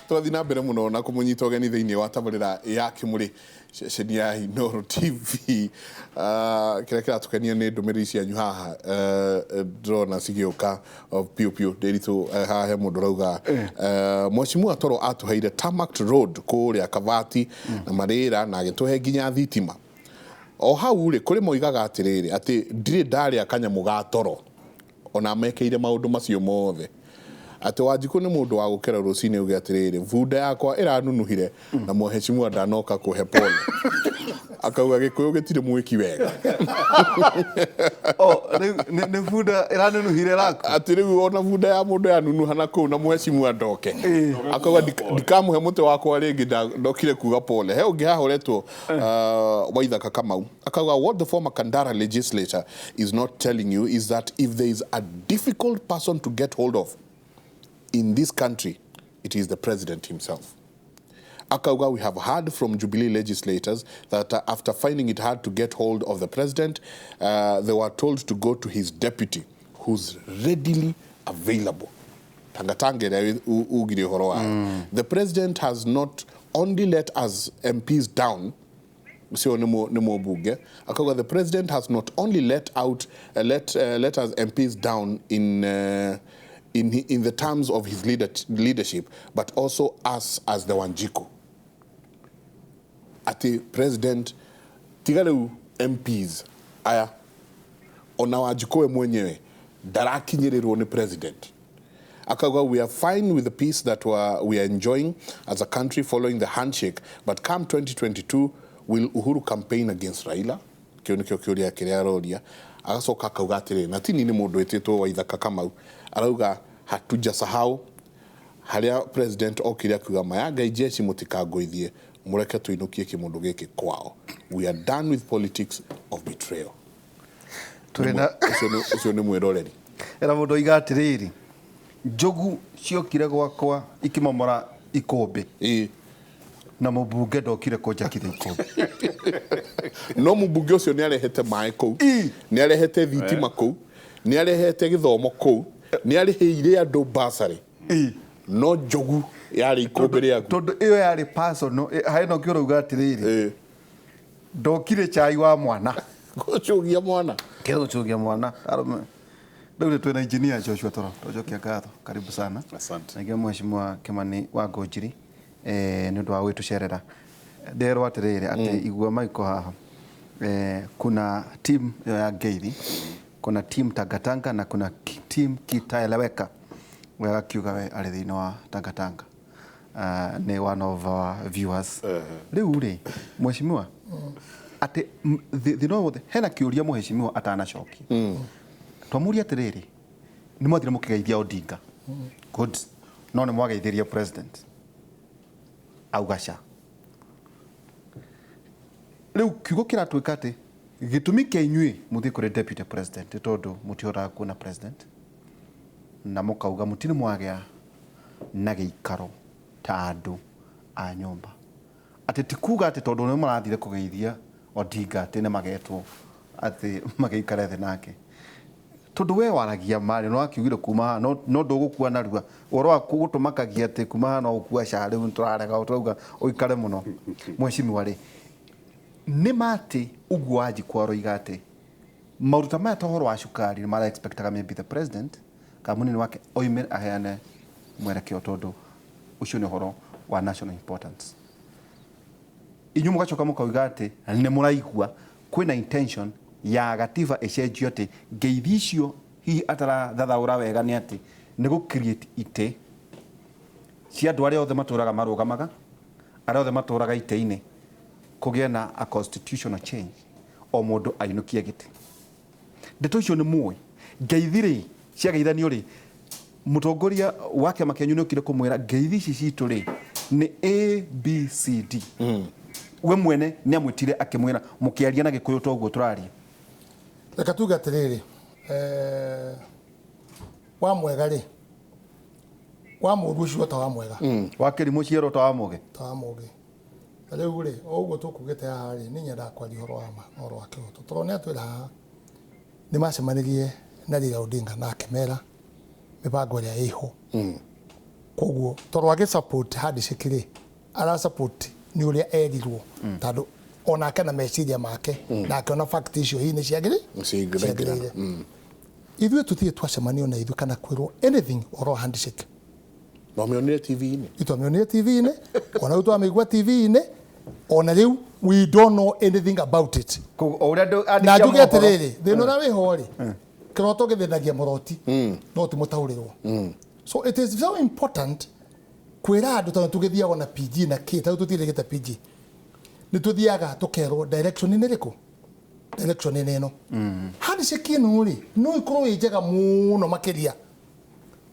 twathi na mbere muno na kumunyita ogeni thiini wa tabarira ya Kimuri ceceni ya Inooro TV kira tukania ni ndumiri cianyu haha drona cigioka piu piu ndiritu haha he mundu rauga Mheshimiwa Toro atuheire tarmac road kuria Kavati na Marira na agituhe nginya thitima o hau ri kuri moigaga atiriri ati ndiri ndari akanyamu ga Toro ona mekeire maundu macio mothe ati Wanjiku ni mundu wa gukera rucini uge atiriri bunda yakwa iranunuhire na Mheshimiwa ndanoka kuhe pole akauga gikuyu gitire mwiki wega ne bunda iranunuhire rako ati riu ona bunda ya mundu ya nunuha na ku na Mheshimiwa ndoke akauga ndikamuhe muti wakwa ringi ndokire kuga pole he ungi hahoretwo Waithaka Kamau akauga what the former Kandara legislature is not telling you is that if there is a difficult person to get hold of in this country, it is the president himself. Akauga, we have heard from Jubilee legislators that after finding it hard to get hold of the president, they were told to go to his deputy, who's readily available. The president has not only let us MPs down, the president has not only let us MPs down in the terms of his leadership, but also us as the Wanjiku. Ati president tigareu MPs aya ona Wanjiku mwenyewe darakinyirirwo ni president. Akauga, we are fine with the peace that we are enjoying as a country following the handshake, but come 2022 will Uhuru campaign against Raila? Kionikio kiuria kiria roria agacoka akauga atiri na tini ni mundu etitwo Waithaka Kamau arauga hatujasahau haria president okire akuga mayanga ijeshi mutikagoithie mureke tuinukie kimundu giki kwao. We are done with politics of betrayal. Turena ucio ni mwiroreri era mundu igatiriri njogu ciokire gwakwa ikimomora ikombe na mubunge ndokire kunjakithia ikombe no mubunge ucio ni arehete mai kou ni arehete thitima kou ni arehete githomo kou ni ariheire andu basari no njogu yari ikombe riaku tondu iyo yari personal haino kioro ugatiriri ndokire chai wa mwana gucugia mwana gucugia mwana arume ndio twena engineer Joshua Toro tojokia gatho karibu sana asante na Mheshimiwa Kimani wa Ngojiri ni ndo awe tucerera ndero atiriri ati igua maiko haha kuna team ya Ngeithi kuna team Tangatanga na kuna team Kitaeleweka wega kiuga we ari thini wa Tangatanga ni one of our viewers riu ri Mheshimiwa ati thino wothe hena kiuria Mheshimiwa atanacoki twamuria atiriri ni mwathire mukigeithia Odinga good no ni mwageithiria president augaca riu kiugo kiratwika ati gitumi kienyui muthi kuri deputy president tondu mutihora kuona president na mukauga mutini mwagea na giikaro ta andu a nyumba ati tikuga ati tondu ni marathire kugeithia Odinga ati ne magetwo ati mageikara the nake tondu we waragia mari no akiugire kuma no ndugukua narua oro akugutumakagia ati kuma no ukua cari nturarega utuga uikare muno Mheshimiwa ri ni mati ugwaji kwaro igate maruta maya tohoro wa shukari mara expectaga maybe the president kamunini wake oime aheane mwerekeo tondu ucio ni horo wa national importance inyu mugacoka mukauga ati ni muraigua kwina intention ya gatiba ecenjio ati ngeithi icio hihi atara thathaura wega ni ati ni gu create ite cia andu aria othe maturaga marugamaga aria othe maturaga ite-ini kugia na a constitutional change o mundu ainukia giti ndeto icio ni muwe ngeithi cia geithanio ri mutongoria wake makenyu ni ukire kumwira ngeithi ici citu ri ni ABCD we mwene ni amwitire akimwira mukiaria na gikuyu toguo turaria reka tuga atiriri wa mwega ri wa mundu ucio ta wa mwega wa kirimo ciero ta wa muge riu ri oguo tukugite haha ri ni nyenda kwaria horo wa kihoto turone atwira haha ni macemanirie na Raila Odinga na akimera mibango ria iho koguo toro age support handshake ara support ni uria erirwo tando ona kana meciria make na akona fact icio hii ni ciagire ithuĩ tũthiĩ twacemanio na ithuĩ kana kwĩrwo anything oro handshake Twamĩonire TV-inĩ. Twamĩonire TV-inĩ, ona rĩu twamĩigua TV-inĩ, ona rĩu we don't know anything about it. Na njuge atĩrĩrĩ, thĩna ũrĩa wĩho rĩ, kĩroto gĩthĩnagia mũroti, no ti mũtaũrĩrwo. So it is very important kwĩra andũ tondũ tũgĩthiaga na PG na K, tondũ tũtirĩgĩte PG. Nĩ tũthiaga tũkerwo direction-inĩ rĩkũ? Direction-inĩ ĩno. Handshake ĩno rĩ, no ikorwo ĩ njega mũno makĩria.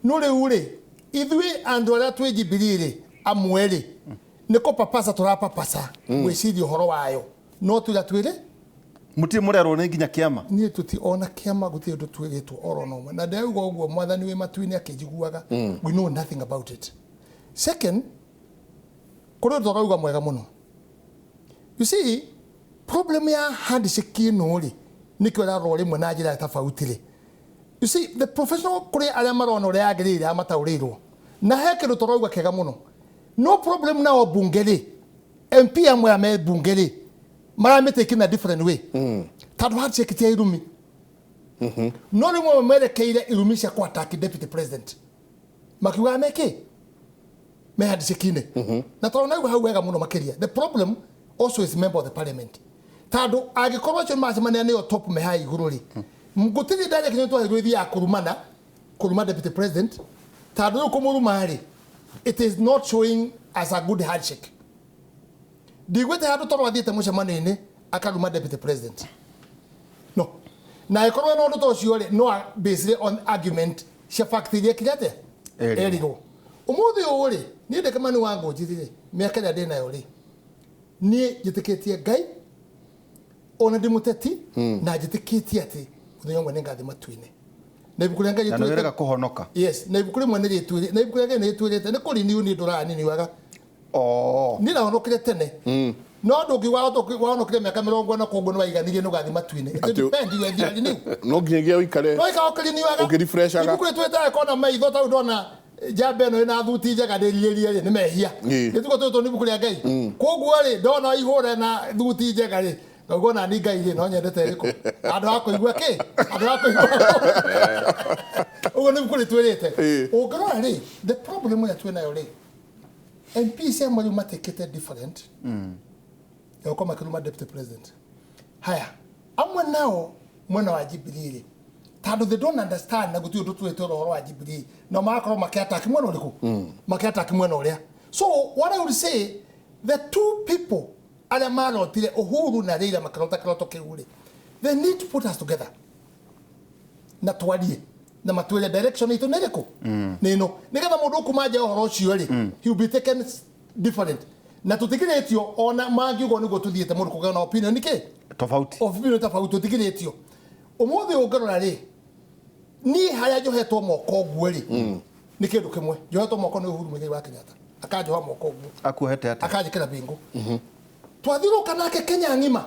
No rĩu rĩ, ithuĩ andũ arĩa twĩ Jubilee amwe rĩ nĩko papasa tũrapapasa gwĩciria ũhoro wayo no twĩra twĩre muti murerwo nĩ nginya kĩama niĩ tũtiona kĩama gũtirĩ ũndũ twĩrĩtwo oro no na ndauga ũguo mwathani wĩ matu-inĩ akĩnjiguaga we know nothing about it. Second, kũrĩ ũndũ ũrauga mwega mũno. You see, problem ya handshake ĩno rĩ nĩkĩo ĩrarorwo rĩmwe na njĩra tofauti rĩ. You see, the professional kuri aria marona uria agirire amatauriirwo na he kindu turauga kega muno no problem na obungeri MP amwe ame bungeri maramete kina different way tadu handshake tia irumi no rimwe merekeire irumi cia kwa attack deputy president makiuga meke me handshake ine na turona hau wega muno makiria. The problem also is member of the parliament tadu agikorwo cio macemania ni top me hai iguru ri mgutiri dale kinyo to hegwe ya kuruma deputy president tadu ko murumari it is not showing as a good handshake digwete hadu to wadite mushemane ne akaruma deputy president no na ikorwa no ndo to ciore no based on argument she fact ile kirate eriro umuthi uri ni de kama ni wangu jithire miaka ya dena yori ni jiteketie gai ona dimuteti na jiteketie ati uthiyongwe nengathi matu-ini na ibukurenga yitwire na kuhonoka yes na ibukure mwana ritwire na ibukurenga ni itwirite ni kuri ni ndurani ni waga ni na honokire tene no ndugi wahonokire miaka 40 na koguo ni waiganirie no gathi matu-ini depend you and ni no nginyagia uikare no ikahokire ni waga ukirefreshaga ibukure tweta kona maitho ta ndona jambe no ina thuti njega ndiririe ni mehia nituko tuto ni bukure ngai koguo ri ndona ihore na thuti njega ri Gogo na ni ngai no nyendete riko andu akoigua ki andu akoigua ugo ni bukuri twirite ugorora ri the problem ya twina ri MP cia mwari matekete different yoko makiruma deputy president haya amwe nao mwena wa Jubilee tado they don't understand na gutu ndu twete ro wa Jubilee no makoro makiattack mwena uriku makiattack mwena uria. So what I would say, the two people ala marotire Uhuru na Raila makarota kiuri, they need to put us together na twarie na matwele direction ito nereko nino nigetha mundu kumaja uhoro ucio ri he will be taken different na tutigiretio ona mangiugo nigo tuthiete mundu kuga na opinion niki tofauti tutigiretio umuthi ungarora ri ni haya johetwo moko guo ri ni kindu kimwe johetwo moko ni Uhuru Muigai wa Kenyatta akajoha moko guo akuhete ata akajikira bingo twathiruka nake Kenya ngima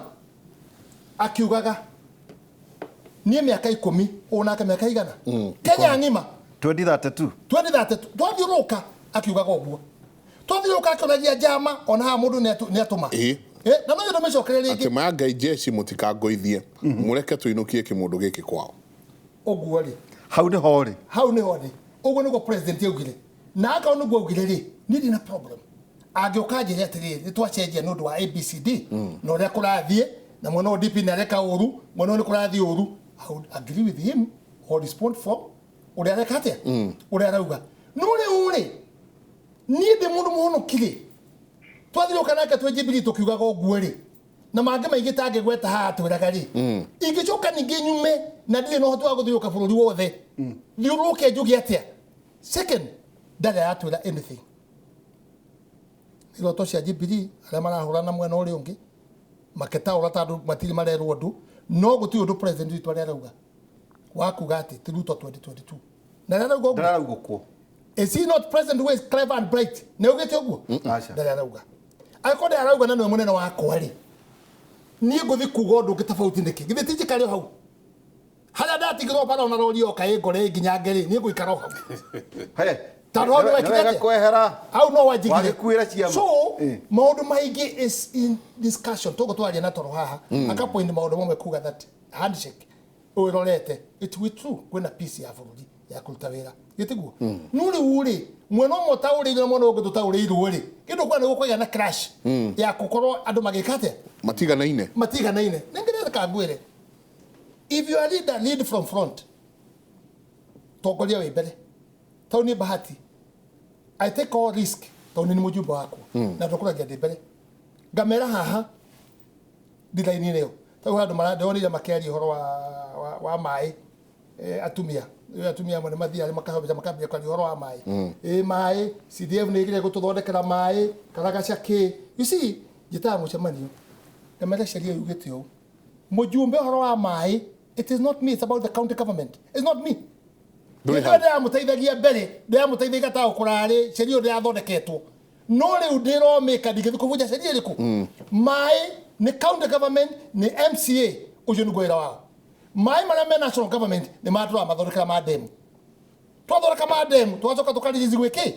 akiugaga ni miaka 10 onake miaka igana Kenya ngima 2032 twathiruka akiugaga oguo twathiruka akionagia jama ona ha mundu ni atuma na no ndo mecokerera ringi atema ngai jeshi mutikangoithie mureke tuinukie kimundu giki kwao oguo ri hau ni hori oguo niguo president yaugire na aka onu gwaugire ri ni dina problem agioka njire atiri ni twacenjia nundu wa ABCD no ria kurathie na mwana ODP na reka uru mwana ni kurathie uru I would agree with him or respond for uria reka atia uria rauga no uri ni de mundu muhono kire twathiruka nake twe Jubilee tukiugaga oguo ri na mange maingi tange gweta ha twiraga ri ingicoka ningi nyume na ndire no hotu wa guthiuka bururi wothe thiuruke njugi atia. Second, ndare atwira anything iroto cia Jubilee aria marahurana mwena uri ungi maketa ura tandu matiri marerwo ndu no guti undu president witu aria rauga wakuga ati tiruto 2022 na rauga ko is he not president who is clever and bright na ugete oguo ndare rauga aiko ndare rauga na no munene wa kwari ni nguthi kuga ndu ngitafauti niki githi tijikari hau hala ndatigirwo bara ona rorio kai ngore nginya ngeri ni nguikara hau he Tarondo wekirete kwehera au no wajigire wagikwira ciama so maundu maingi is in discussion togo twaria na toro haha akapoint maundu mamwe kuga that handshake urorete it we true kwena peace ya bururi ya kuruta wira gitiguo nuri uri mweno motauri na mwono ngo tutauri iruri kindo kwa niguo kwaya na crash ya kukorwo andu magikate matiga naine ningire ka gwire if you are lead from front togolia we mbere tauni bahati I take all risk tauni ni mujumba wako na ndokuragia mbere ngamera haha dilaini leo tawa andu marandoni ya makeri horo wa mai atumia mwana mathia ari makahobya makambia kwa horo wa mai mai CDF ni igire gututhondekera mai karaga ciake you see jita mucemanio ngamera sheria yugite yo mujumbe horo wa mai it is not me it's about the county government it's not me ndio mutaithagia mbere ndio mutaithagia ta ukurari sheria ndio yathondeketwo no riu ndiro meka ndigithu kuvuja sheria riku mai ni county government ni MCA ucio ni gwira wao mai mara national government ni matura mathondekera madem twathondeka madem twacoka tukarithi gwiki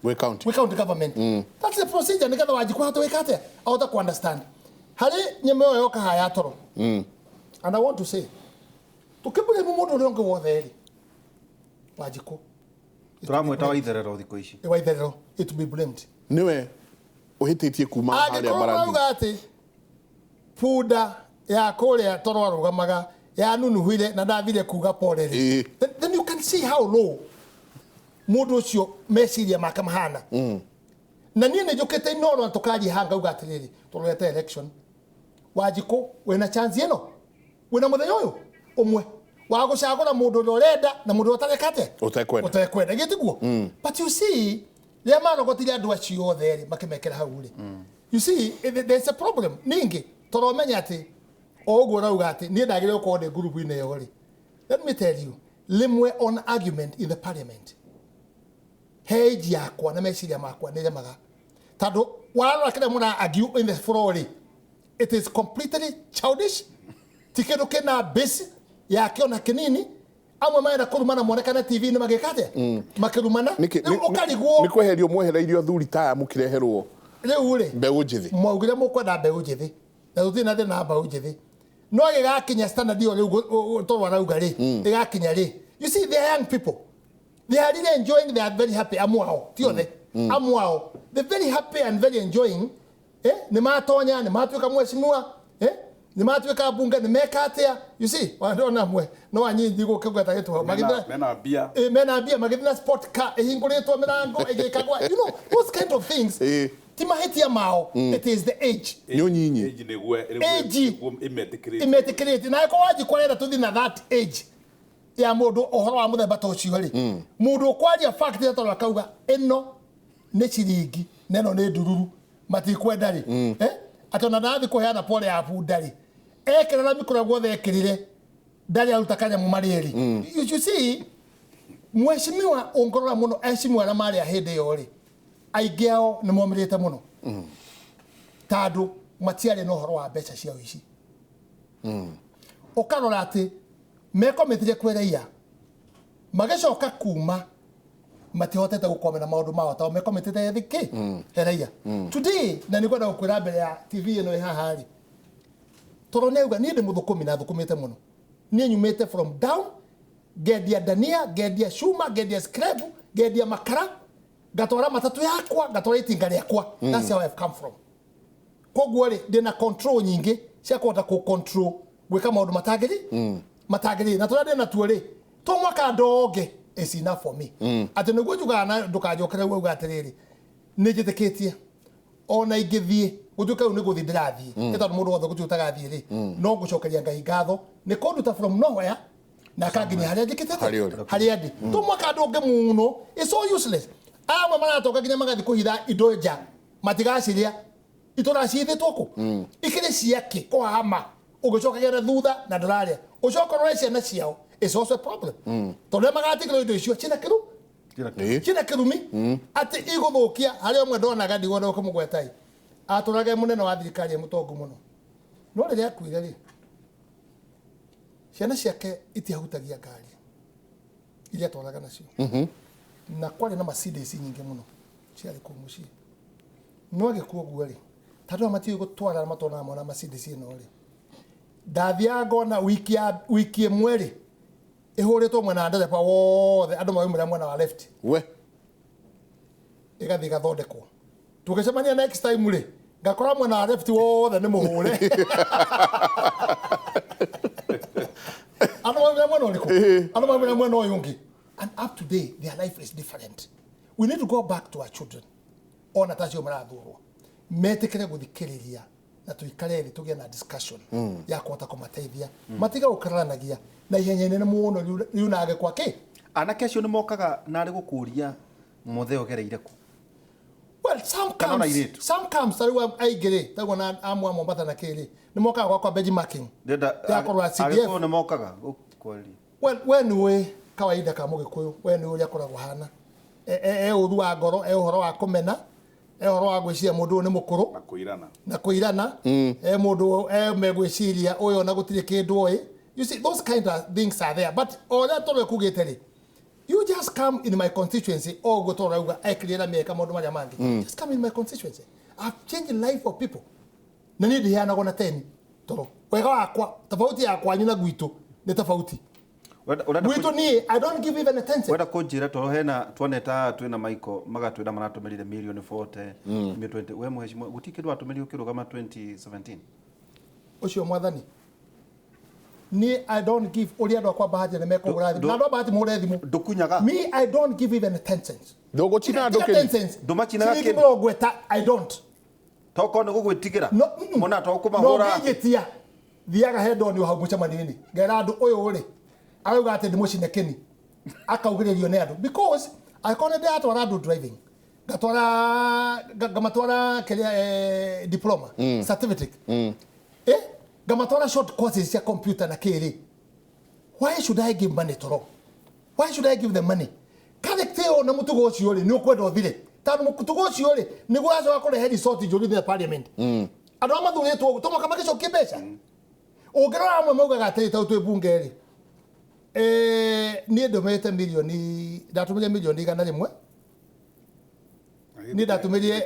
we county government that's the procedure nigetha wajikwa hatu wikate auta ku understand hari nyeme yo yoka haya toro and I want to say tukibule mundu rongo wotheri wajiko turamweta waitherero thiko ici waitherero it to be blamed niwe uhititie kuma hali ya barandi ati puda ya kole toro arugamaga ya nunuhire na ndathire kuga poreri then you can see how low mundu ucio meciria makamahana na nie ne jokete Inooro tukaji hanga uga atiriri turete election wajiko wena chance ino wena muthenya uyu umwe wa gucagura mundu urenda na mundu utarekate utakwenda gitiguo but you see le marogotire andu acio othe makimekera hau ri you see there's a problem ningi toromenya ati oguo rauga ati nie ndagire uko de group ine yo ri let me tell you limwe on argument in the parliament heji yakwa na meciria makwa ne maga tado wala kile muna argue in the floor it is completely childish tikedo kena base yake ona kinini amwe maera kurumana monekana TV ni magekate makirumana ukariguo ni kweherio mwehereirio thuri taya mukireherwo riu ri mbeu njithi mwaugire mukwenda mbeu njithi na uthina thina na mbeu njithi no gigakinya standard yo riu torwa rauga ri gigakinya ri you see they are young people they are really enjoying they are very happy amwao tione amwao they very happy and very enjoying ni matonya ni matuika mheshimiwa ni matuika bunge ni mekatia you see wandona mwe no anyi ndigo kugata yetu magina mena bia magina sport car hinguretwa mirango egekagwa you know those kind of things timaheti amao it is the age nyonyinyi age imeticrate na ko waji kwenda tuthina that age ya mundu ohoro wa muthemba to cio ri mundu kwaria fact ya toro akauga eno ne chiringi neno ne ndururu matikwenda ri atona ndathi kuheana pole ya bundari ekera mikura gwothe ekirire ndari arutakanya mu marieri you see mheshimiwa ongorora muno mheshimiwa na mari ahinde yo ri aigeo ni momirite muno tadu matiari no horo wa becha cia ici ukarora ati mekometire kwereia magecoka kuma matihotete gukomena maundu mao ta mekometete thiki hereia today na ni kwenda gukwira mbere ya TV ino haha ri toro neuga ni ndi muthukumi na thukumite muno ni nyumite from down gedia dania gedia shuma gedia scrap gedia makara gatora matatu yakwa gatora itinga yakwa that's how I've come from koguo ri ndina control nyingi cia kwenda ku control gwika maundu matagiri na tura ndina tuo ri to mwaka ndoge is enough for me ati niguo njugana ndukajokere uga atiriri nijitikitie ona ingithie gutuka u niguthi ndirathie etondu mundu wothe gutiutaga thie ri no ngucokeria ngai ngatho ni konduta from nowhere na kanginya haria njikitete haria ndi to mwaka ndoge muno it's so useless amwe maratoka nginya magathi kuhitha indo nja matigaciria itura ciithitwo ku ikiri ciake kwa hama ugicokagira na thutha na ndararia ucokorwo ciana ciao is also a problem tondu magatikiro indo icio china kirumi ati iguthukia haria mwe ndonaga ndigona ukumugwetai aturage munene wa thirikari mutongu muno no riria akuire ri ciana ciake itihutagia ngari iria twaраga nacio na kwari na Mercedes nyingi muno ciari ku muci no agikuo guari tatu amati gutwara matona na Mercedes ino ri ndathia ngona wiki mweri ihuritwo mwena ndereba wothe andu maumira mwena wa left we igathi gathondekwo tugicemania next time ri ngakora mwena wa left wothe ni muhure andu maumira mwena uriko andu maumira mwena uyungi and up to today their life is different. We need to go back to our children ona tacio marathurwo metekere guthikiriria na tuikare ri tugie na discussion ya kuhota kumateithia matiga gukaranagia na ihenya nene muno riu nage kwake anake acio ni mokaga na ari gukuria mutheo gereire ku. Well, some comes tariwa aigire tagwa na amwa Mombasa na kiri ni mokaga kwa benchmarking ya kwa CDF ni mokaga kweli. Well, when we kawaida ka mugikuyu when we yakoragwo hana uthu wa ngoro uhoro wa kumena uhoro wa gwiciria mundu ni mukuru na kuirana mundu megwiciria uyo na gutire kindu oi. You see, those kind of things are there, but all that tore kugiteri you just come in my constituency or go to rauga ekirira meka mundu maria mangi just come in my constituency. I've changed the life of people na ni ndiana gona 10 toro wega wakwa tofauti yakwa nyina gwitu ni tofauti gwitu ni I don't give even attention wenda kunjira toro hena tuoneta twina maiko magatwira maratumirire million 40 20 we muheshimiwa gutikindu atumirire ukirugama 2017 ucio mwathani ni I don't give uri andu akwa bahati ne meko urathi na ndo bahati mu rethimu dukunyaga me I don't give even attention dogo china ndokeni dumachinaga ke gweta I don't toko ni gugwitigira mona to kumahura no ngitia thiaga head on hau muchamanini ngera andu uyu uri arauga ati ndimucine keni akaugiririo ne andu because I can't dare to ride driving gamatwara kelia diploma certificate gamatwara short courses ya computer na kiri. Why should I give money toro? Why should I give them money? Karekteo na mutugo ucio ri ni ukwenda othire tanu mutugo ucio ri ni gwazo akore head sort juri the parliament andu amathuritwo tomo kama gicokie mbeca ungirora amwe maugaga atiri tau twi bunge ri ni ndomete milioni ndatumire milioni igana rimwe ni ndatumire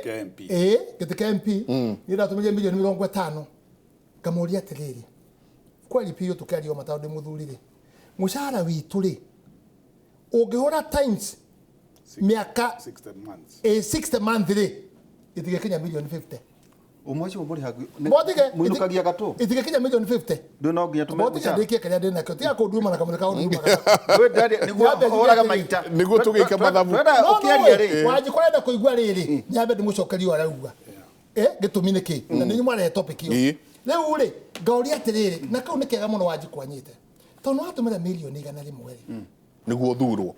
gitike MP ni ndatumire milioni 50 kamuria atiriri kweli pio tukario mataundi muthurire mushara witu ri ungihora times miaka 60 months 60 months ri itige kinya milioni 50 umwachi mbori hagu muinukagia gato itige kinya milioni 50 ndo no nginya tume mucha ndike kenya ndina kyo tia kunduma na kamulika unduma we ndari niguo horaga maita niguo tugika mathabu ukiaria ri waji kurenda kuigua riri nyambe ndimucokerio arauga gitumi niki na ninyu mware topic iyo leo ri gauri atiriri na kau nikega muno waji kwanyite tono atumira milioni igana rimwe ri niguo thurwo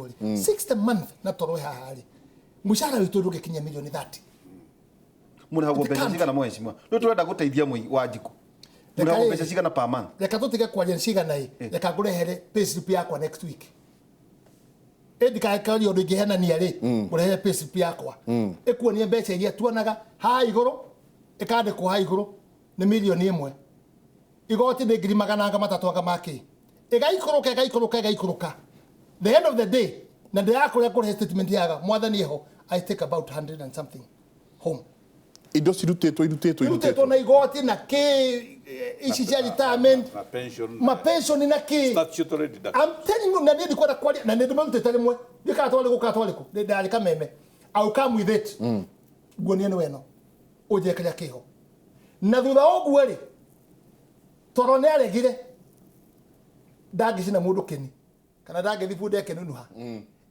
ri 60 month na toro haha ri mushara witu nduge kinya milioni 30 muna hago pesa cigana mheshimiwa no turenda guteithia mwi wajiku muna hago pesa cigana per month reka tutige kwaria cigana reka ngurehere payslip yakwa next week ndika kali undu ingihena ni ari ngurehere payslip yakwa ikuonie mbeca iria tuonaga ha iguru ikandikwo ha iguru ni milioni 1 igoti ni ngiri magana matatũ maki igaikuruka the end of the day na ndirakũria kũrehe statement yaga mwathani eho I take about 100 and something home indo cirutĩtwo na igoti na ki ici cia retirement na pension na ki statutory deduction. I'm telling you na ndi kwenda kwaria na ndi marutĩte rimwe ndikatwale gukatwaliko ndalika meme I'll come with it guonie no weno ujekeria kiho na thutha oguo ri toro ne aregire ndangicina mundu keni kana ndangithi bude keni nuha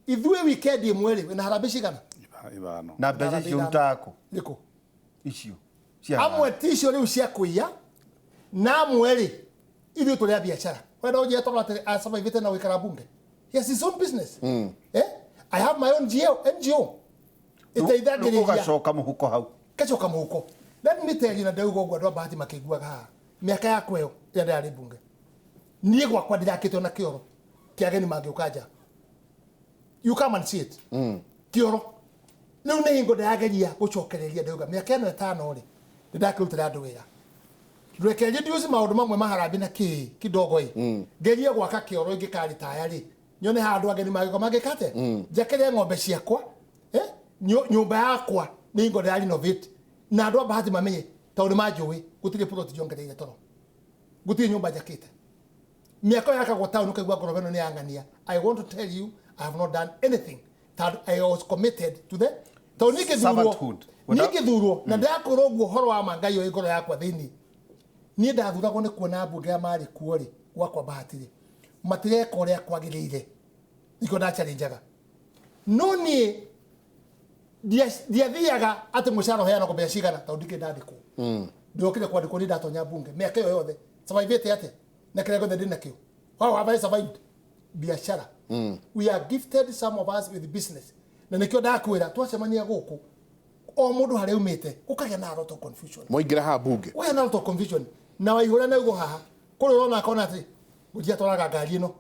ithuĩ weekend imwe ri na harambĩ cigana ivano na mbeca cio mtako niko icio amwe ticio riu cia kuiya na amwe ri ithuĩ tũrĩ a biacara wenda ũnjĩre toro atĩ asurvivĩte na gũikara bunge. He has his own business. I have my own NGO ĩteithagĩrĩria ũgacoka mũhuko hau gacoka mũhuko. Let me tell you na ndauga ũguo andũ a bahati makĩiguaga haha mĩaka yakwa ĩyo ĩrĩa ndarĩ bunge niĩ gwakwa ndirakĩtwo na kĩoro kĩa ageni mangĩũka nja. You come and see it. Kĩoro rĩu nĩ hingo ndĩrageria gũcokereria ndauga mĩaka ĩno ĩtano rĩ ndĩrakĩrutĩra andũ wĩra ndwekerie ndiuci maũndũ mamwe maharambĩ na kidogo ĩ ngerie gwaka kĩoro ingĩkaritaya rĩ nyone handu ageni magiko magikate njakere ng'ombe ciakwa nyumba yakwa ni ngo ya renovate na andu bahati mamenye tondu manjui gutire plot jongereire toro gutire nyumba njakite miaka yakagwa town ukaigua ngorobeno ni angania. I want to tell you I have not done anything that I was committed to the Ningithurwo na ndakorwo uguo horo wa mangai yo igoro yakwa thini ni ndathuragwo ni kuona mbunge ya mari kuori gwakwa bahatire matireka uria kwagiriire iko nda challenge no ni thiaga ati mushara heana ko becigana tondu ndike ndandikwo ndiokire kwandikwo ni ndatonya mbunge miaka yo yothe survive ate na kile gothe ndinakio how have I survived biashara we are gifted some of us with business na nikio ndakwira twacemania guku o mundu hare umite ukagya na lot of confusion moingira ha bunge we na lot of confusion na waihura na ugo haha kuri rona akona ati gujia twaga ngari ino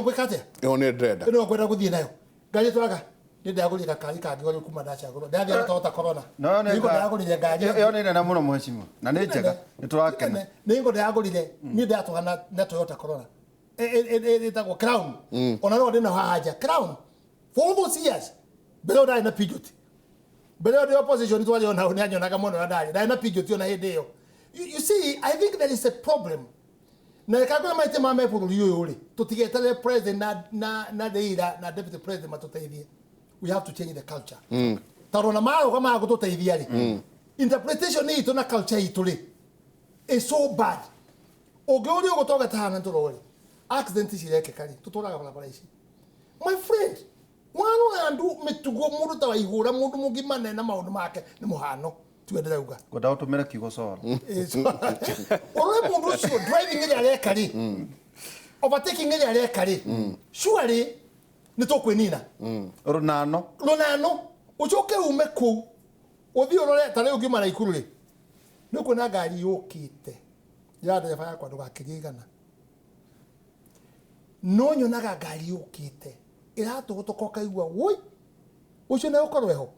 ngwikate yo ne ndrenda ino ngwenda guthie nayo ngari twaga ni ndagurira kari kangi gori kuma ndacha goro ndathi atota corona niko ndagurire ngari yo ne na muno mheshimiwa na ne njega ni turakena niko ndagurire ni ndatwana na Toyota Corona etagwo Crown ona no ndina haja Crown for those years belo dai na Peugeot belo the opposition twali ona nyanyonaga mono na dai na Peugeot ona hede yo. You see, I think there is a problem. Na kagona maite mama bururi uyu ri tutigetele president na deira na deputy president matuteithie. We have to change the culture. Tarona maro kama gututeithia ri interpretation ni to na culture itu ri is so bad. Ogori ugotoga tahana ndorori accident cireke kali tutoraga barabara ici. My friend, wano andu mitugo mundu tawaihura mundu mugima na maundu make ni muhano tuendera uga goda utumira kigo sora ore mundu cio driving ile areka ri overtaking ile areka ri surely ni tokwinina runano ucoke ume ku uthi urore tare ugima na ikuru ri niko na ngari yukite ya ndereba yakwa ndugakirigana no nyonaga ngari yukite iratugutukoka igwa woi ucio na ukorweho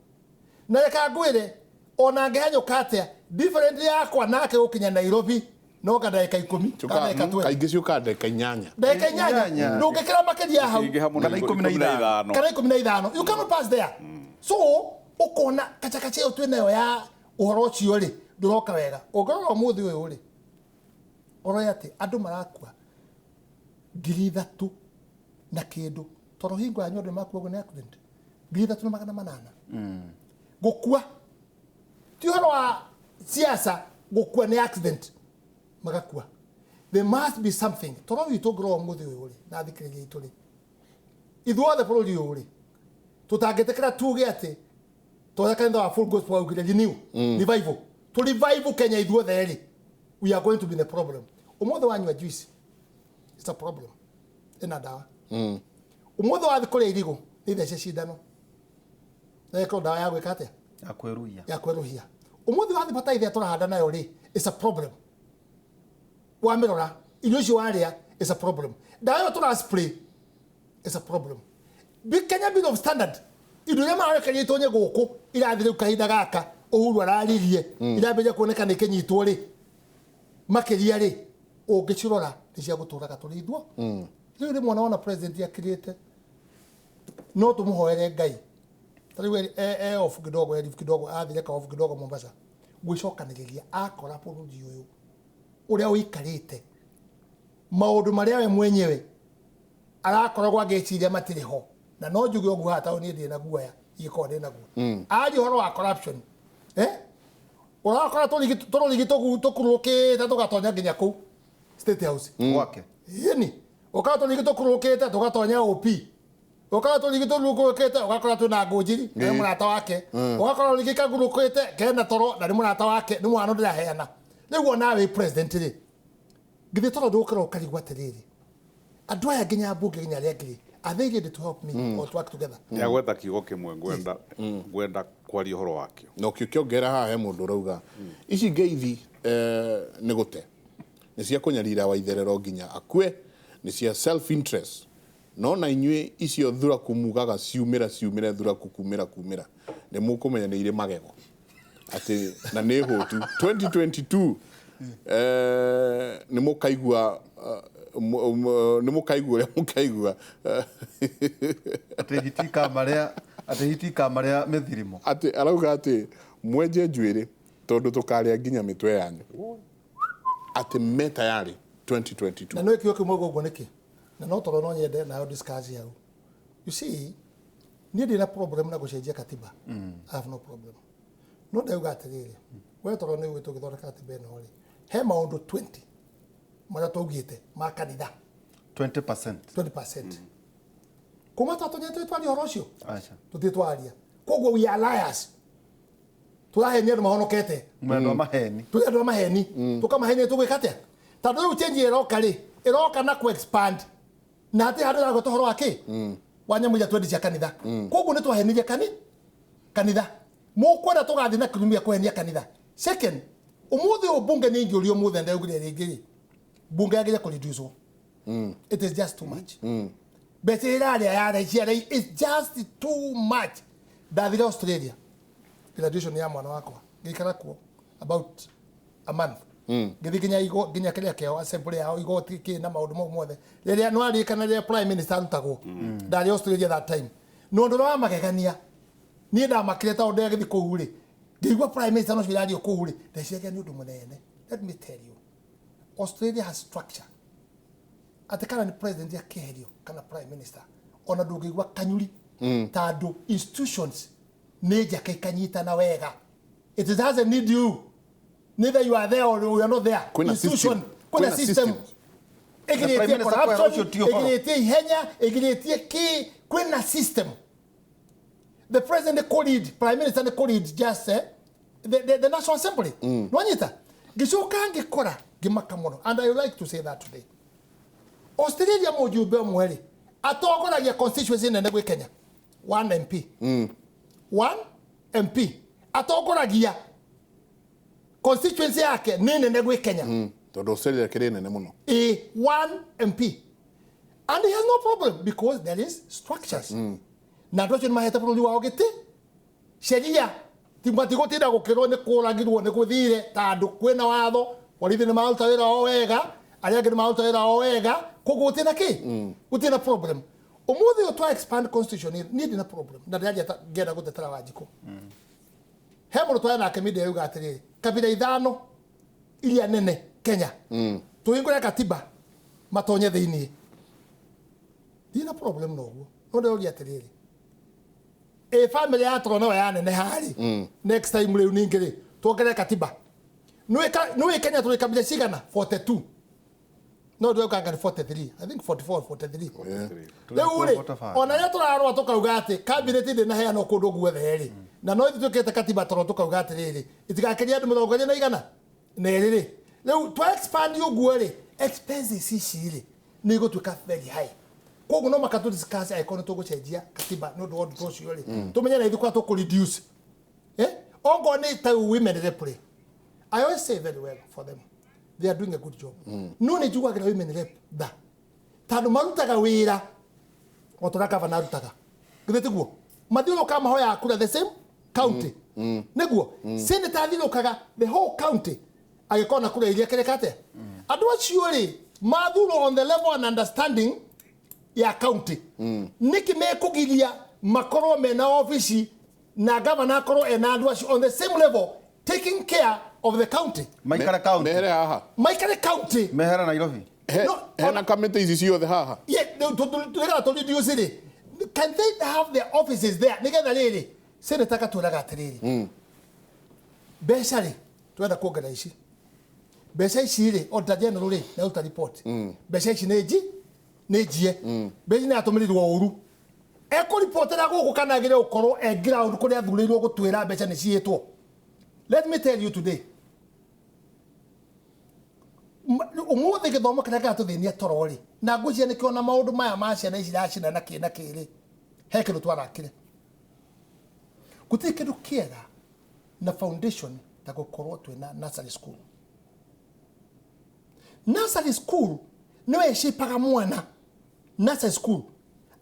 na reka ngwire ona ngehanyuka atia different yakwa nake gukinya Nairobi no ka ndagika 10 kana ndagika 20 kaingĩ ciũka ndagika 8 ndagika 8 ndungikira makeria hau kana 15 you cannot pass there so ukona kachakache yo twenayo ya uhoro ucio ri nduroka wega ungorora muthi uyu ri oroya ati andu marakua 3,000 na kindu toro hingo ya nyonde makuo ni accident 3,800 gukua ti horo wa siasa gukua ni accident magakua there must be something toro witu grow muthi uyu ri na thikiriria itu ri ithuothe bururi uyu ri tutangetekera tuge ati toyakenda wa full gospel ugire renew revival to revival Kenya ithuothe ri we are going to be the problem umothe wanywa juice it's a problem ina dawa umothe wa thikore irigo ni thece cindano eko dawa ya gwikate ya kweruhia umothe wa thibata ithe turahanda nayo ri it's a problem wa mirora irio cio waria it's a problem dawa yo tura spray it's a problem big Kenya bill of standard iduria marekanye tonye guku irathire kahinda gaka uhuru araririe irabeje kuoneka ni kenyitwo ri makiria ri ungicirora ni cia guturaga turithwo riu ri mwana wana president ya create no tumuhoere ngai tari off kidogo athire ka off kidogo Mombasa gwicokaniriria akora bururi uyu uria uikarite maundu maria we mwenyewe arakoragwo ageciria matiriho na no njuge ogu hata ni ndi na guaya iko ndi na guo aje horo wa corruption urakora turigito tukuruke tugatonya nginya ku State House wake yani ukara turigito kurukete tugatonya OP ukara turigito kurukete ugakora tuna ngujiri ni murata wake ugakora urigika kurukete kena toro na ni murata wake ni mwana ndiraheana niguo nawe president ri githe toro ndukira ukarigwa tiriri andu aya nginya mbunge nginya rengiri are they ready to help me or to work together ya gwetha kigo kimwe ngwenda kwaria horo wakio no kiongera haha he mundu rauga ici ngeithi ni gute ni cia kunyarira wa itherero nginya akue ni cia self interest no na inyue icio thura kumugaga ciumira thura kumira ni mukumenya ni ire magego ati na ni hutu 2022 ni mukaigua nä må kaigua å rä a må kaigua atä marä mä thirimo atä arauga atä mwenje njuä rä tondå tå karä a nginya mä twe yanyu atä me tayarä 2022 na no kä kä mwe gå nä kä na no toro no nyende nayo discuss hau you see niä ndä na problem na gå cenjia katiba I have no problem no ndauga atä rä rä we toro nä gwä tå gä thondeka katiba ä no rä he maå 20 marĩa twaugĩte ma kanitha 20%. kuma twatonyete twitwaria horo ũcio Acha. tutitwaria koguo we are liars turahenia andũ mahonokete Mwendo maheni. tũrĩ andũ a maheni tũkamahenia tũgwĩka atĩa tondũ rĩu change ĩroka rĩ ĩroka na ku expand na atĩ handũ ya ũhoro wa kĩ wa nyamũ iria twendi cia kanitha koguo nĩ twahenirie kanitha mũkwenda tũgathiĩ na kĩrumi gĩa kũhenia kanitha second ũmũthĩ ũyũ bunge nĩ ingĩũrio mũthĩ ndaugire rĩngĩ bunge yagĩrĩire kũreduce it is just too much mbeca ĩrarĩa yaraicia it's just too much ndathire Australia graduation ya mwana wakwa ngĩikara kuo about a month ngĩthiĩ nginya kĩrĩa kĩao assembly yao igoti kĩ na maũndũ mau mothe rĩrĩa no arĩkana rĩrĩa prime minister arutagwo ndarĩ Australia that time no ndoro wa magegania niĩ ndamakire ta ũndũ agĩthiĩ kũu rĩ ngĩigua prime minister no cirario kũu rĩ ndeciaga nĩ ũndũ mũnene let me tell you Australia has structure ati kana ni president ya keherio kana prime minister ona ndũngĩigua kanyuri tondũ institutions nĩ njaka ikanyitana wega it doesn't need you neither you are there or you are not there Kwĩna system igiritie corruption igiritie ihenya igiritie ki kwĩna system the president the co-lead prime minister the co-lead just the national assembly nwanyita gicoka ngikora ngimaka muno and I would like to say that today Australia mujumbe mweri atongoragia constituency nene gwi Kenya 1 MP 1 MP atongoragia constituency yake nene gwi Kenya tondå Australia kä rä nene må no 1 MP and he has no problem because there is structures na andå acio nä mahete bå rå ri wao gä tä sheria timatigo tinda gå kä rwo nä kå ragirwo nä gå thire tandå kwä na watho borithi nä maruta wä ra o wega arĩa angĩ nĩ maruta wĩra o wega koguo gũtirĩ na kĩ gũtirĩ na problem ũmũthĩ ũyũ twa expand constitution niĩ ndĩ na problem na ngĩenda gũtetera Wanjikũ he mũndũ twarĩ nake media yuga atĩrĩrĩ kabira ithano iria nene Kenya tũhingũre katiba matonye thĩinĩ ndirĩ na problem na ũguo no ndĩroria atĩrĩrĩ family ya toro no ya nene harĩ next time rĩu ningĩ rĩ tuongerere katiba nĩ Kenya tũrĩ kabira cigana 42 no do kanga 43 I think 44 43 rĩu ona rĩa tũrarũa tũkauga atĩ cabinet ndĩ na heana kũndũ guothe rĩ na no ithuĩ tũkĩte katiba toro tũkauga atĩrĩrĩ itigakeria andũ mĩrongo ĩrĩ na igana na ĩrĩ rĩu twa expand ũguo rĩ expenses ici rĩ nĩ igũtuĩka very high koguo no makatũ discuss icon tũgũcenjia katiba nĩ ũndũ wa ũndũ ũcio rĩ tũmenye na ithuĩ kwa tũkũ reduce ongo nĩ ta women rep rĩ I always say very well for them they are doing a good job no nĩ njiguagĩra women rep da tondũ marutaga wĩra o tũrĩa gavana arutaga githĩ tiguo mathiũrũrũkaga mahoyaga kura the same county nĩguo senator athiũrũrũkaga the whole county agĩkorwo na kura iria kĩrĩka atĩa andũ acio rĩ mathurwo on the level and understanding ya county nĩkĩ mekũgiria makorwo mena ofici na gavana akorwo ena andũ acio on the same level taking care of the county Maikara county. mehere haha Maikara county Mehera Nairobi. hena kamĩtĩ ici ciothe haha tũrĩgaga tũreduce rĩ can they have their offices there nĩgetha rĩrĩ senator gatwĩraga atĩrĩrĩ mbeca rĩ twenda kuongerera ici mbeca ici rĩ auditor general rĩ na ruta report mbeca ici nĩ njie mbeca nĩ atũmĩrirwo ũru ekũripotera gũkũ kana agĩrĩire gũkorwo ground kũrĩa athurĩirwo gũtwĩra mbeca nĩ ciĩtwo let me tell you today ũmũthĩ gĩthomo kĩrĩa gĩratũthĩnia toro rĩ na ngwĩciria nĩkĩo na maũndũ maya ma ciana ici iracina na kĩrĩ he kĩndũ twarakire gũtirĩ kĩndũ kĩega na foundation ta gũkorwo twĩna nursery school nĩwe ĩcipaga mwana nursery school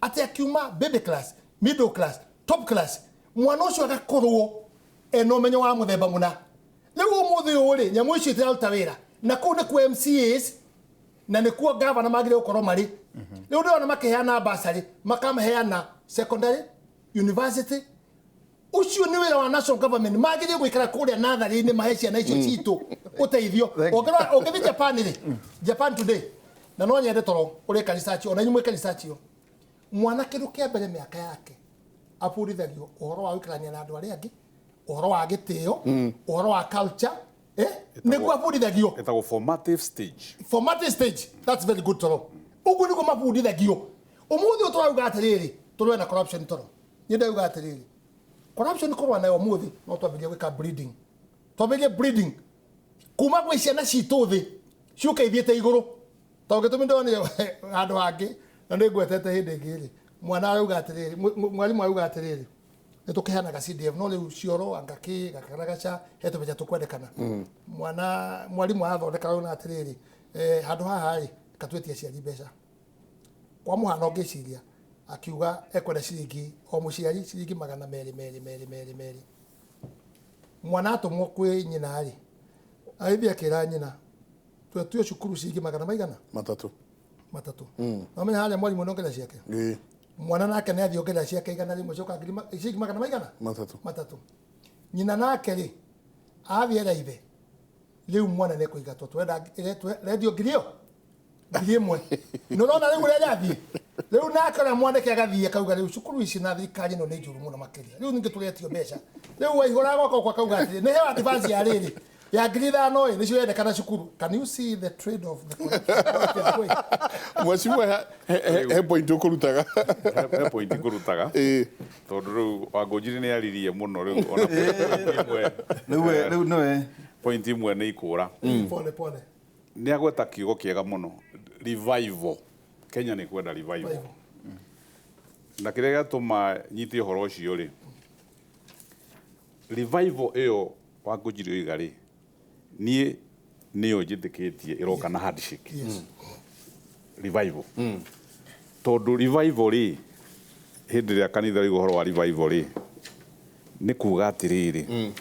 atĩ akiuma baby class middle class top class mwana ũcio agakorwo ena ũmenyo wa mũthemba mũna rĩu ũmũthĩ ũyũ rĩ nyamũ icio itiraruta wĩra na kũu nĩ kwa MCAs na nikuo governor magire ukorwo mari riu ndona makiheana basari makamaheana secondary university ucio ni wira wa national government magire gwikara kuria nathari-ini mahe ciana icio citu uteithio ongethi Japan today na no nyende toro ureka research ona nyumwe research yo mwana kindu kia mbere miaka yake apurithario uhoro wa wikarania na andu aria angi uhoro wa gitio uhoro wa culture niguo apurithario etagwo formative stage that's very good toro uguo niguo mapurithario umuthi uturauga atiriri turwe na corruption toro nyende uga atiriri corruption korwa nayo umuthi no twambirie gwika breeding kuma gwe ciana citu thi ciuka ithiete iguru tonge tumindone andu angi na ndigwetete hindi ngiri mwana auga atiriri mwalimu auga atiriri nitukiheanaga CDF no riu cioro angaki gakaragaca hetu beja tukwendekana mwalimu athondeka na atiriri handu haha ri katwetie ciari mbeca kwa muhano ngiciria akiuga ekwenda ciringi o muciari ciringi 200 mwana atumwo kwi nyina ri aithi akira nyina tuo cukuru ciringi 300 no menya haria mwalimu nongera ciake mwana nake ne athiongerera ciake igana rimwe coka ciringi 300 nyina nake ri athiera ithe riu mwana ne kuigatwo twenda radio girio girimwe no rona riu ria yathi riu nakara mwana ke agathie kauga riu cukuru ici na thirikari no ni njuru muno makiria riu ninge tugetio mbeca riu waihura goko kwa kauga ati ne hewa advance ya riri ya gritha no ni cio yende kana cukuru. Can you see the trade of the mwashimwa he point ukurutaga he point kurutaga tondu riu wangojiri ni aririe muno riu ona riu no point imwe ni ikura pole ni agweta kiugo kiega muno revival Kenya ni kwenda revival na kire gatuma nyiti horo ucio ri revival iyo wangojiri igari nie niyo njitikitie iroka na handshake revival tondu revival ri hindi ria kanitha ri horo wa revival ri ni kuga atiriri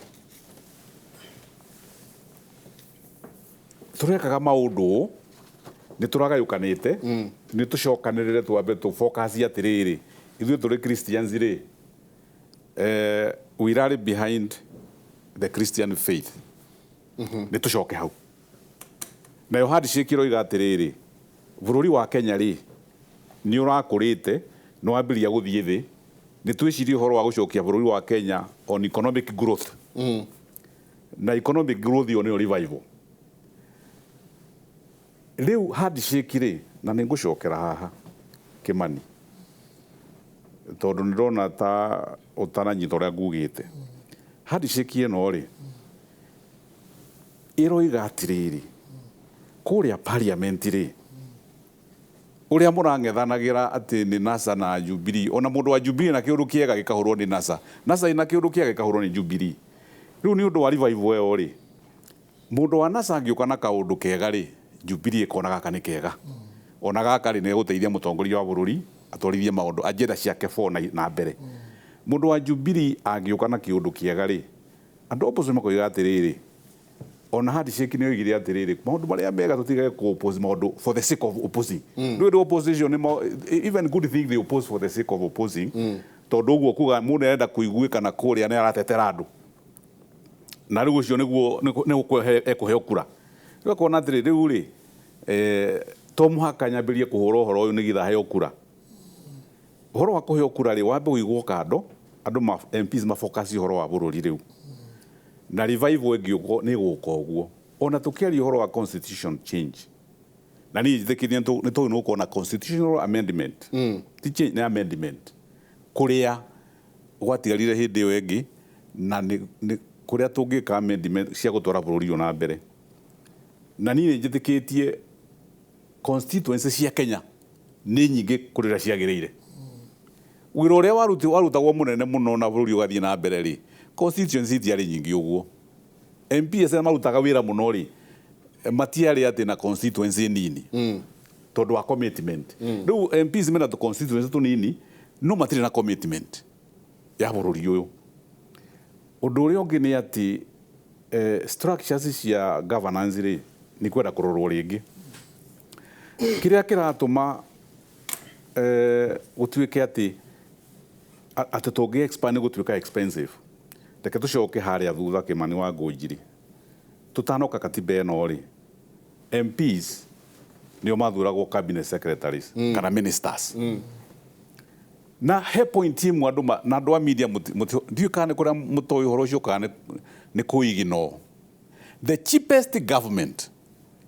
turekaga maundu ni turagayukanite ni tucokanirire twambe tu focus atiriri ithuĩ turi Christians ri we rally behind the Christian faith ni tucoke hau nayo handshake ro igatiriri bururi wa Kenya ri ni urakurite no wambiria guthie thi ni twicirie horo wa gucokia bururi wa Kenya on economic growth na economic growth yo ni revival riu handshake ri na ni ngucokera haha Kimani tondu ndirona ta utananyita uria ngugite handshake ino ri iroiga atiriri kuria parliament ri uria murangethanagira ati ni NASA na Jubilee ona mundu wa Jubilee na kiundu kiega gikahurwo ni NASA ina kiundu kiega gikahurwo ni Jubilee riu ni undu wa revival yo ri mundu wa NASA angiuka na kaundu kega ri Jubilee kona gaka ni kega ona gaka ri ne guteithia mutongoria wa bururi atwarithie maundu agenda ciake na mbere mundu wa Jubilee angiuka na kiundu kiega ri andu opposition makoiga atiriri ona handshake ni oigire atiriri maundu maria mega tutigage ku oppose maundu for the sake of opposing no the opposition even good thing they oppose for the sake of opposing tondu uguo kuga mundu enda kuiguika na kuria ni aratetera andu na riu ucio niguo ekuhe okura riu kona atiriri riu ri to muhaka nyambirie kuhura uhoro uyu nigitha he okura uhoro wa kuhe okura ri wambe uigwo kando andu MPs mafocus uhoro wa bururi riu na revival egiuko ni guka uguo ona tukiari uhoro wa constitution change na ni njitikirie ni to no kona constitutional amendment ti change na amendment kuria gwatigarire hindi yo engi na ni kuria tungika amendment cia gutwara bururi ona mbere na ni njitikitie constituency cia Kenya ni nyingi kurira ciagirire wiro uria warutagwo munene muno na bururi ugathie na mbere ri constituency tiari nyingi uguo MPs marutaga wira muno ri matiari ati na constituency nini tondu wa commitment riu MPs mena to constituency tu nini no matiri na commitment ya bururi uyu undu uria ungi ni ati structures cia governance ri ni kwenda kurorwo ringi kiria kiratuma gutuike ati tungi expand gutuika expensive reke tucoke haria thutha Kimani wa Ngunjiri tutanoka katiba ino ri MPs nio mathuragwo cabinet secretaries kana ministers na he point imwe na andu a media ndiu kana kuria mutoi horo cio kana ni kuigino. The cheapest government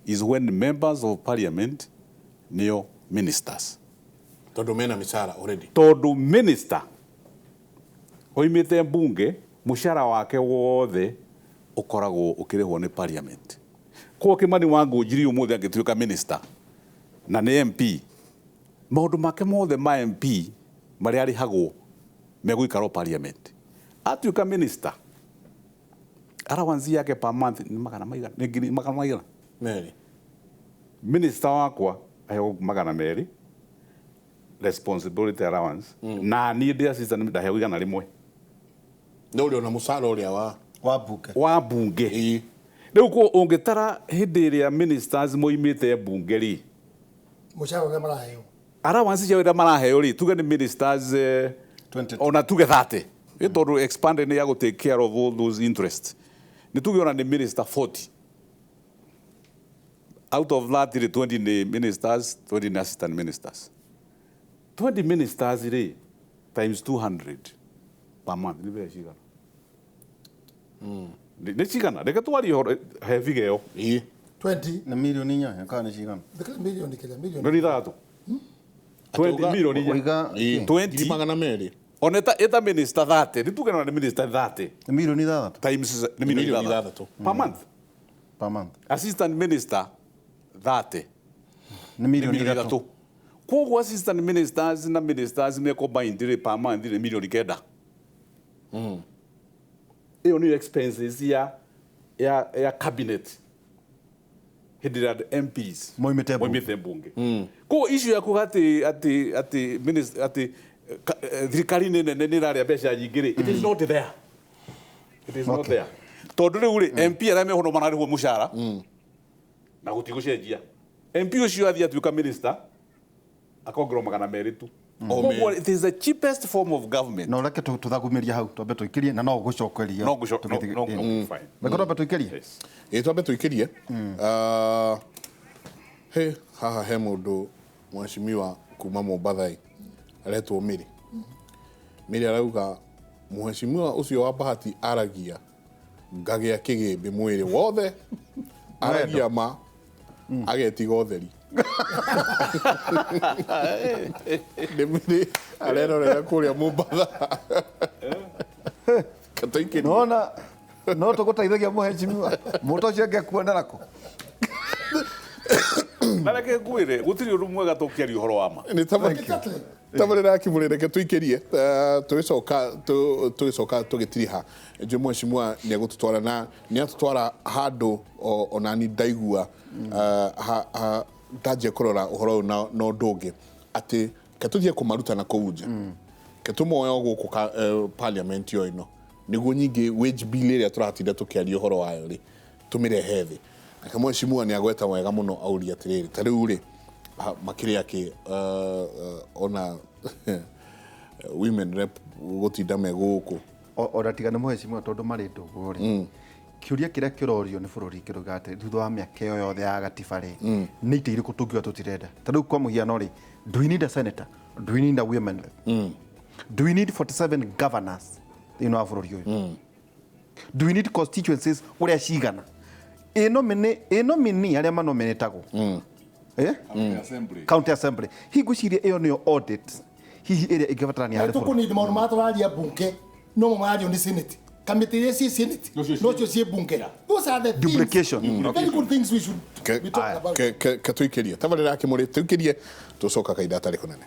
is when members of parliament nio ministers tondu mena mishara already tondu minister hoimite bunge mushara wake wothe ukoragwo ukirihwo ni parliament. Kwa Kimani wa Ngunjiri umuthi angituika minister na ni MP maundu make mothe ma MP mari arihagwo meguikaro parliament. Atuika minister allowance yake per month ni magana maigana ni ngiri magana maigana meri minister wakwa ayo magana meri responsibility allowance na ni ndi assistant minister ayo igana rimwe no uri ona musara uri wa bunge riu ko ungitara hindi iria ministers moimite bunge ri mushara wa maraheo allowance cia wira maraheo ri tuge ni ministers 20 ona tuge 30 itondo expanded ni ya go take care of all those interests ni tuge ona ni minister 40 out of that the 20 ni ministers 20 ni assistant ministers 20 ministers ri times 200 per month ni be cigana ni cigana reke twari he vigeo 20 na milioni nya kana cigana the million kila million no ni thatu 20 milioni nya 20 magana meri oneta eta minister 30 ni tuge na minister 30 milioni thatu times ni milioni thatu per month assistant minister 30 ni milioni thatu koguo assistant ministers na ministers me combined per month ni milioni kenda iyo ni expenses ya cabinet hidira MPs moimite bunge ko issue ya kuhati ati minister ati thirikari nene ni raria mbeca nyingiri it is not there not there tondu riu ri MP ara mehono manarihwo mushara na gutigucenjia MP ucio athia tuika minister akongero magana meri tu it is the cheapest form of government no reke tuthagumiria hau twambe tuikirie na no gucokeria no fine twambe tuikirie twambe tuikirie he haha he mundu mheshimiwa kuma Mombatha aretwo Miri arauga mheshimiwa ucio wa Bahati aragia ngagia kigimbi mwiri wothe aragia ma agetiga utheri Miri arerorera kuria Mombatha katoikeni no tugutaithagia mheshimiwa muto cio ngekuona nako na reke ngwire gutiri undu mwega tukiaria uhoro wa ma ni tabarira Kimuri reke tuikirie tugicoka tugitiriha nje mheshimiwa ni agututwara na ni atutwara handu onani ndaigua ndaje kurora uhoro no ndungi ati ketuthie kumaruta na kuunja ketumoyo guku parliament yo ino niguo nyingi wage bill iria turatinda tukiaria uhoro wayo ri tumirehe thi aka mheshimiwa ni agweta wega muno auria atiriri tariu ri makiri yake ona women rep gutinda meguku ora tigana mheshimiwa tondu mari ndugu ri kiuria kiria kirorio ni bururi kiruga ati thutha wa miaka yo yothe ya gatiba ri ni ite iriku tungiwa tutirenda tariu kwa muhiano ri do we need a senator do we need a women rep do we need 47 governors wa bururi uyu do we need constituencies uria cigana ino mini aria manomenetagwo county assembly higuciria iyo niyo audit hihi iria ingibatarania hari buru tukunidi maundu maturaria bunge no mo mario ni senate committee ya senate no cio cie bunge those are the duplication very good things we should be talking about katuikirie tabarira Kimuri tuikirie tucoka kaida tari kunene